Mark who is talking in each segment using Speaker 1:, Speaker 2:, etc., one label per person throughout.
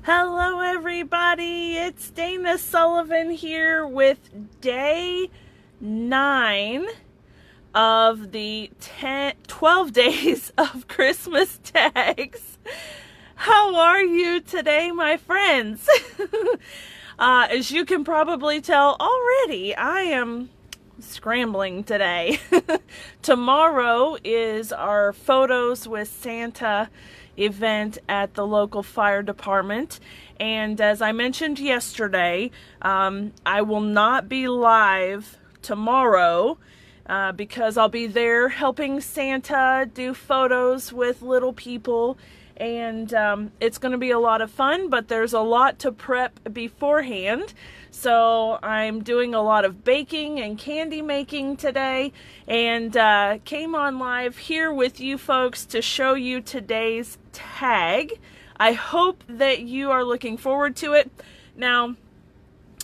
Speaker 1: Hello everybody, it's Dana Sullivan here with day 9 of the 12 days of Christmas tags. How are you today, my friends? As you can probably tell already, I am scrambling today. Tomorrow is our Photos with Santa event at the local fire department, and as I mentioned yesterday, I will not be live tomorrow because I'll be there helping Santa do photos with little people, and it's going to be a lot of fun, but there's a lot to prep beforehand. So I'm doing a lot of baking and candy making today, and came on live here with you folks to show you today's tag. I hope that you are looking forward to it. Now,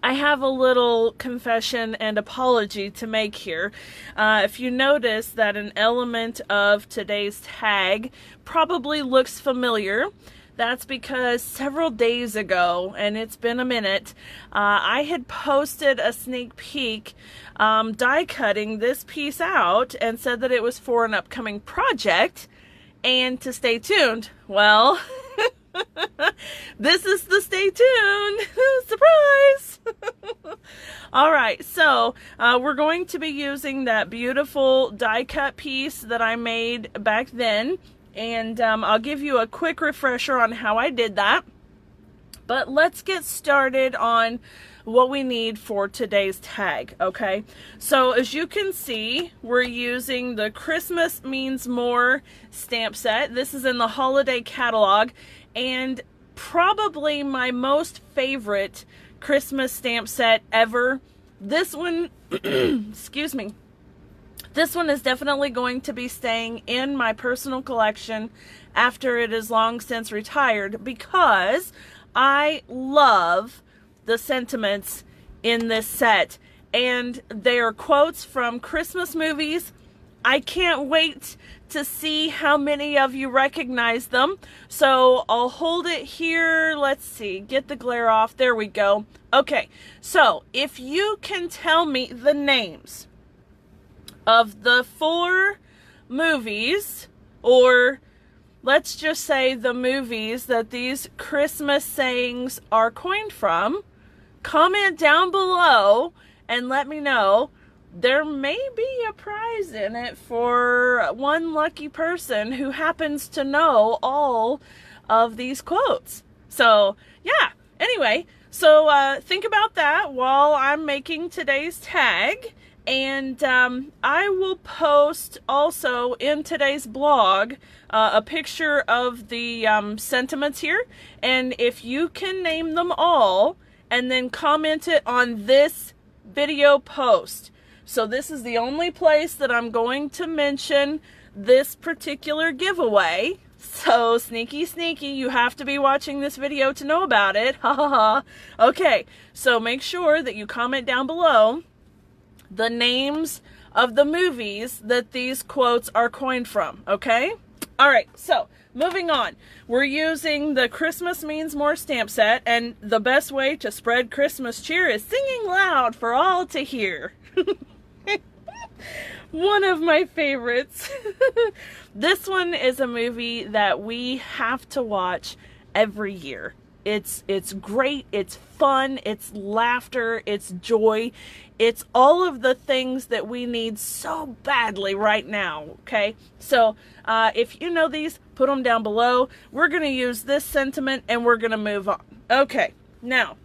Speaker 1: I have a little confession and apology to make here. If you notice that an element of today's tag probably looks familiar, that's because several days ago, and it's been a minute, I had posted a sneak peek die cutting this piece out and said that it was for an upcoming project and to stay tuned. Well, this is the stay tuned. Surprise! Alright, so we're going to be using that beautiful die cut piece that I made back then. And I'll give you a quick refresher on how I did that. But let's get started on what we need for today's tag, okay? So as you can see, we're using the Christmas Means More stamp set. This is in the holiday catalog, and probably my most favorite Christmas stamp set ever. This one, excuse me. This one is definitely going to be staying in my personal collection after it is long since retired, because I love the sentiments in this set, and they are quotes from Christmas movies. I can't wait to see how many of you recognize them. So I'll hold it here. Let's see, get the glare off. There we go. Okay, so if you can tell me the names of the 4 movies, or let's just say the movies that these Christmas sayings are coined from, comment down below and let me know. There may be a prize in it for one lucky person who happens to know all of these quotes. So yeah, anyway, so think about that while I'm making today's tag. And I will post also in today's blog a picture of the sentiments here. And if you can name them all and then comment it on this video post. So this is the only place that I'm going to mention this particular giveaway. So sneaky, sneaky, you have to be watching this video to know about it. Ha ha ha. Okay, so make sure that you comment down below the names of the movies that these quotes are coined from, okay? All right, so moving on. We're using the Christmas Means More stamp set, and the best way to spread Christmas cheer is singing loud for all to hear. One of my favorites. This one is a movie that we have to watch every year. It's great, it's fun, it's laughter, it's joy. It's all of the things that we need so badly right now, okay? So if you know these, put them down below. We're going to use this sentiment and we're going to move on. Okay, now,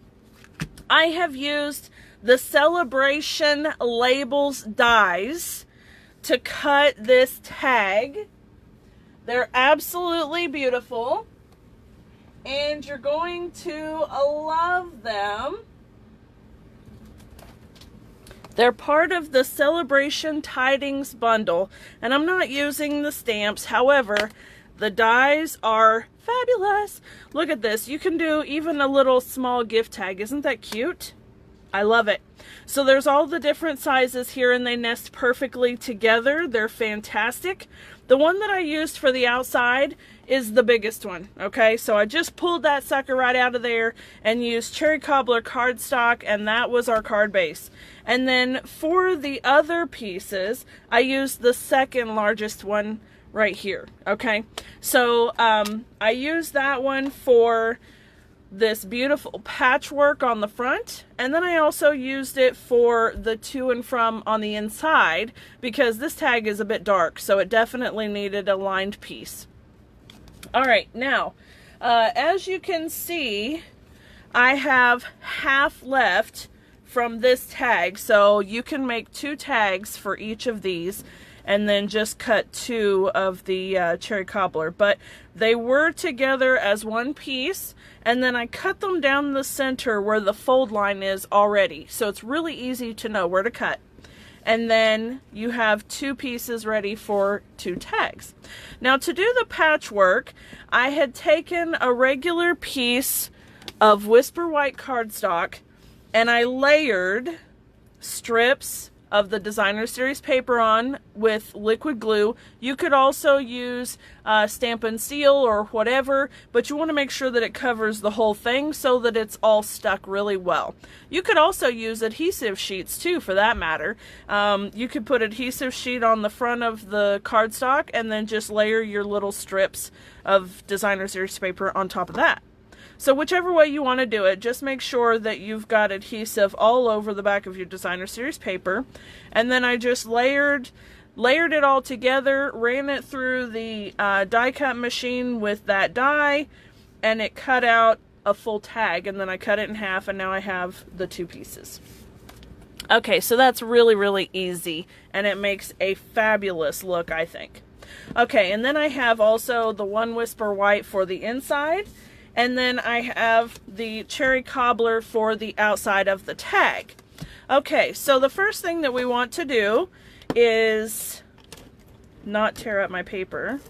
Speaker 1: I have used the Celebration Labels dies to cut this tag. They're absolutely beautiful, and you're going to love them. They're part of the Celebration Tidings bundle, and I'm not using the stamps. However, the dies are fabulous. Look at this. You can do even a little small gift tag. Isn't that cute? I love it. So there's all the different sizes here, and they nest perfectly together. They're fantastic. The one that I used for the outside is the biggest one. Okay, so I just pulled that sucker right out of there and used cherry cobbler cardstock, and that was our card base. And then for the other pieces, I used the second largest one right here. Okay, so I used that one for this beautiful patchwork on the front, and then I also used it for the to and from on the inside because this tag is a bit dark, so it definitely needed a lined piece. All right, now as you can see, I have half left from this tag, so you can make 2 tags for each of these and then just cut 2 of the cherry cobbler. But they were together as one piece, and then I cut them down the center where the fold line is already, so it's really easy to know where to cut. And then you have 2 pieces ready for 2 tags. Now to do the patchwork, I had taken a regular piece of Whisper White cardstock and I layered strips of the Designer Series paper on with liquid glue. You could also use Stampin' Seal or whatever, but you want to make sure that it covers the whole thing so that it's all stuck really well. You could also use adhesive sheets too, for that matter. You could put adhesive sheet on the front of the cardstock and then just layer your little strips of Designer Series paper on top of that. So whichever way you want to do it, just make sure that you've got adhesive all over the back of your Designer Series paper. And then I just layered it all together, ran it through the die cut machine with that die, and it cut out a full tag, and then I cut it in half, and now I have the 2 pieces. Okay, so that's really, really easy, and it makes a fabulous look, I think. Okay, and then I have also the one Whisper White for the inside, and then I have the cherry cobbler for the outside of the tag. Okay, so the first thing that we want to do is not tear up my paper.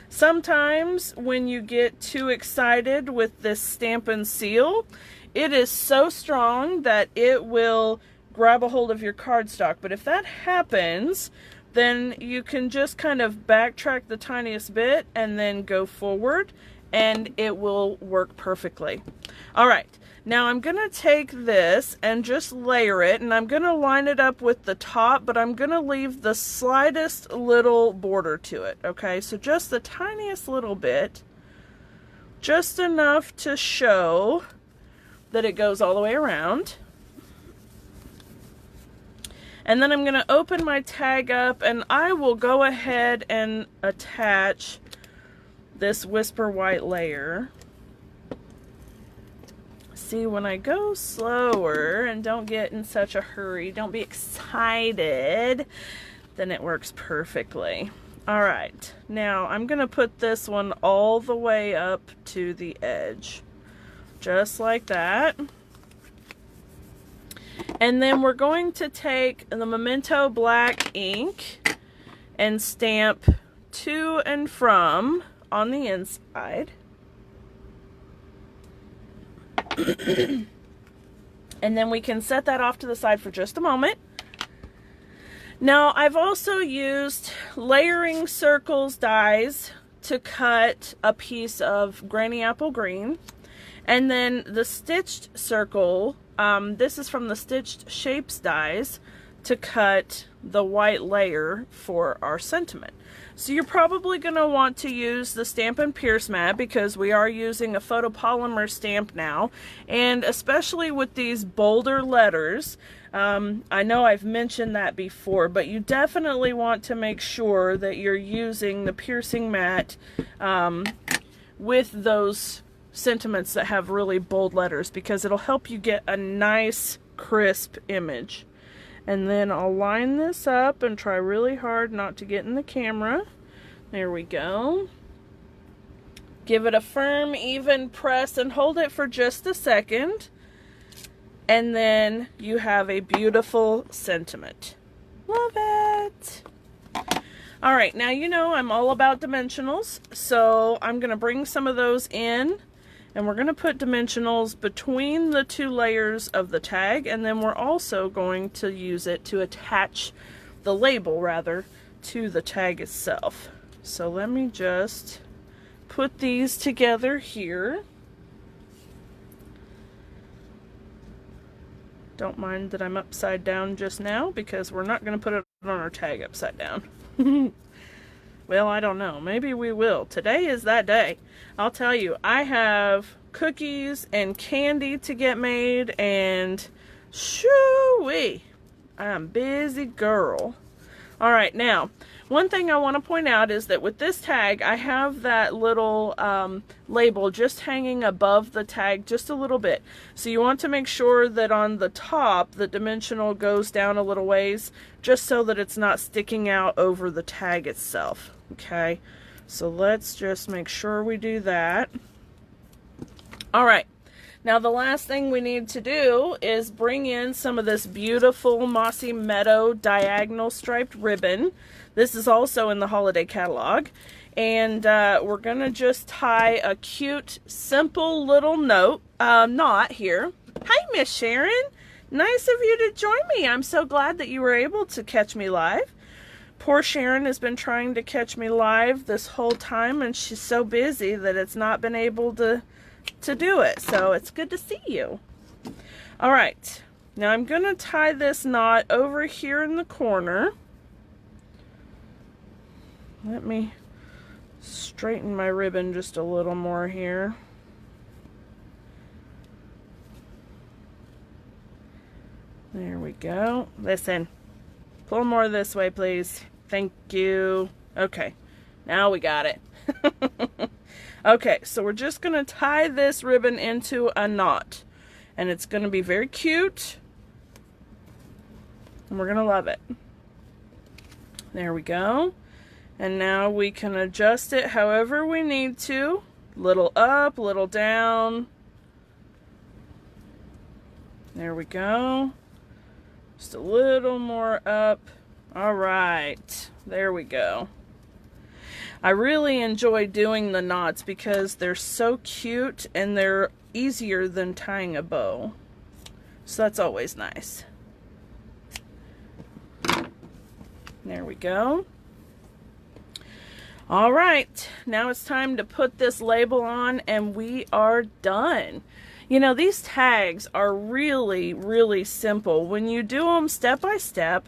Speaker 1: Sometimes when you get too excited with this Stampin' Seal, it is so strong that it will grab a hold of your cardstock. But if that happens, then you can just kind of backtrack the tiniest bit and then go forward, and it will work perfectly. All right, now I'm gonna take this and just layer it, and I'm gonna line it up with the top, but I'm gonna leave the slightest little border to it. Okay, so just the tiniest little bit, just enough to show that it goes all the way around. And then I'm gonna open my tag up, and I will go ahead and attach this Whisper White layer. See, when I go slower and don't get in such a hurry, don't be excited, then it works perfectly. All right, now I'm gonna put this one all the way up to the edge, just like that. And then we're going to take the Memento black ink and stamp to and from on the inside. And then we can set that off to the side for just a moment. Now I've also used layering circles dies to cut a piece of Granny Apple Green, and then the stitched circle, this is from the Stitched Shapes dies, to cut the white layer for our sentiment. So you're probably going to want to use the Stampin' Pierce mat because we are using a photopolymer stamp now, and especially with these bolder letters, I know I've mentioned that before, but you definitely want to make sure that you're using the piercing mat with those sentiments that have really bold letters, because it'll help you get a nice crisp image. And then I'll line this up and try really hard not to get in the camera. There we go. Give it a firm, even press and hold it for just a second. And then you have a beautiful sentiment. Love it. All right, now you know I'm all about dimensionals, so I'm going to bring some of those in. And we're going to put dimensionals between the 2 layers of the tag, and then we're also going to use it to attach the label, rather, to the tag itself. So let me just put these together here. Don't mind that I'm upside down just now because we're not going to put it on our tag upside down. Well, I don't know. Maybe we will. Today is that day. I'll tell you, I have cookies and candy to get made, and shoo-wee, I'm a busy girl. All right, now, one thing I want to point out is that with this tag, I have that little label just hanging above the tag just a little bit. So you want to make sure that on the top, the dimensional goes down a little ways, just so that it's not sticking out over the tag itself. Okay, so let's just make sure we do that. All right. Now the last thing we need to do is bring in some of this beautiful Mossy Meadow diagonal striped ribbon. This is also in the holiday catalog. And we're going to just tie a cute, simple little knot here. Hi, Miss Sharon. Nice of you to join me. I'm so glad that you were able to catch me live. Poor Sharon has been trying to catch me live this whole time, and she's so busy that it's not been able to do it. So it's good to see you. All right, now I'm going to tie this knot over here in the corner. Let me straighten my ribbon just a little more here. There we go. Listen, pull more this way, please. Thank you. Okay, now we got it. Okay, so we're just going to tie this ribbon into a knot. And it's going to be very cute. And we're going to love it. There we go. And now we can adjust it however we need to. Little up, little down. There we go. Just a little more up. All right, there we go. I really enjoy doing the knots because they're so cute and they're easier than tying a bow. So that's always nice. There we go. All right, now it's time to put this label on and we are done. You know, these tags are really, really simple. When you do them step by step,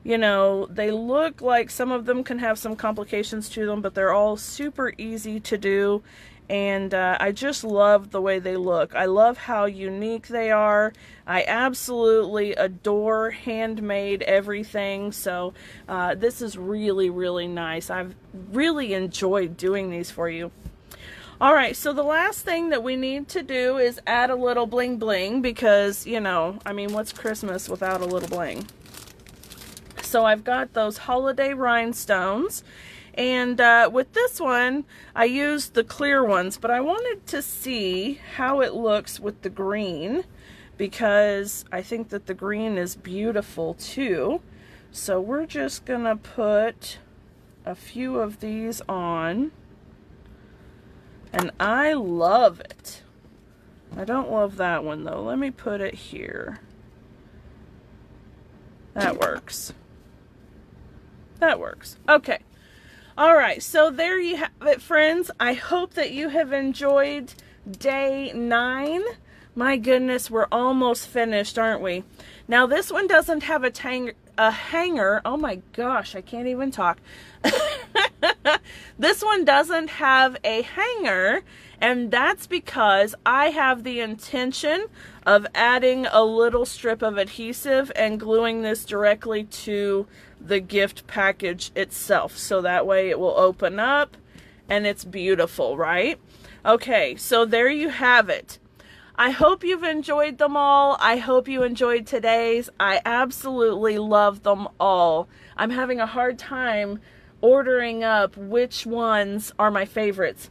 Speaker 1: you know, they look like some of them can have some complications to them, but they're all super easy to do. And I just love the way they look. I love how unique they are. I absolutely adore handmade everything. So this is really, really nice. I've really enjoyed doing these for you. All right, so the last thing that we need to do is add a little bling bling because, you know, I mean, what's Christmas without a little bling? So I've got those holiday rhinestones, and with this one I used the clear ones, but I wanted to see how it looks with the green because I think that the green is beautiful too. So we're just gonna put a few of these on, and I love it. I don't love that one though. Let me put it here. That works. That works. Okay. All right. So there you have it, friends. I hope that you have enjoyed day 9. My goodness, we're almost finished, aren't we? Now, this one doesn't have a hanger. Oh my gosh, I can't even talk. This one doesn't have a hanger, and that's because I have the intention of adding a little strip of adhesive and gluing this directly to the gift package itself, so that way it will open up and it's beautiful, right? Okay, so there you have it. I hope you've enjoyed them all. I hope you enjoyed today's. I absolutely love them all. I'm having a hard time ordering up which ones are my favorites.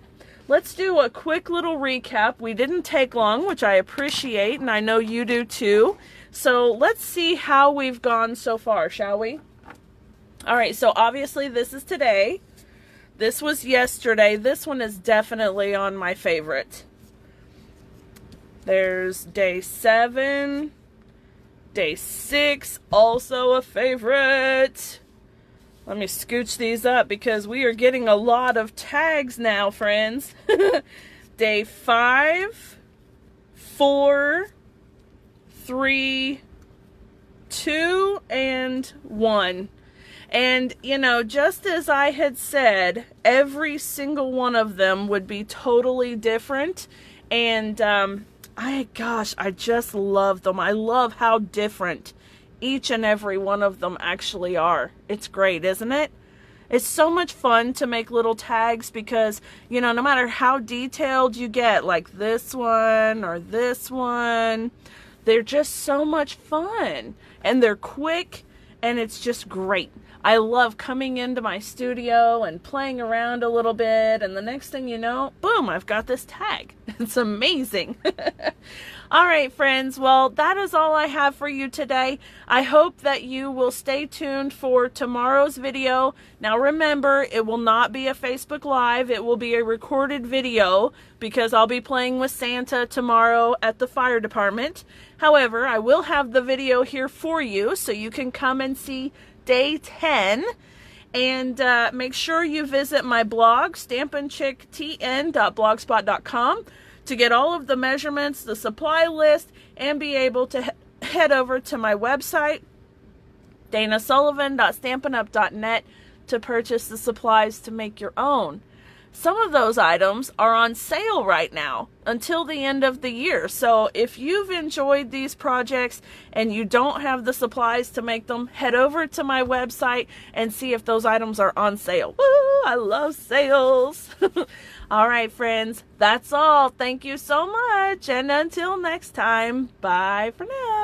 Speaker 1: Let's do a quick little recap. We didn't take long, which I appreciate, and I know you do too. So let's see how we've gone so far, shall we? All right, so obviously this is today. This was yesterday. This one is definitely on my favorite. There's day 7, day 6, also a favorite. Let me scooch these up because we are getting a lot of tags now, friends. Day 5, 4, 3, 2, and 1. And, you know, just as I had said, every single one of them would be totally different. And, I just love them. I love how different each and every one of them actually are. It's great, isn't it? It's so much fun to make little tags because, you know, no matter how detailed you get, like this one or this one, they're just so much fun. And they're quick, and it's just great. I love coming into my studio and playing around a little bit, and the next thing you know, boom, I've got this tag. It's amazing. All right, friends, well, that is all I have for you today. I hope that you will stay tuned for tomorrow's video. Now remember, it will not be a Facebook Live. It will be a recorded video because I'll be playing with Santa tomorrow at the fire department. However, I will have the video here for you so you can come and see day 10. And make sure you visit my blog, stampinchicktn.blogspot.com, to get all of the measurements, the supply list, and be able to head over to my website, danasullivan.stampinup.net, to purchase the supplies to make your own. Some of those items are on sale right now until the end of the year. So if you've enjoyed these projects and you don't have the supplies to make them, head over to my website and see if those items are on sale. Woo! I love sales. All right, friends, that's all. Thank you so much. And until next time, bye for now.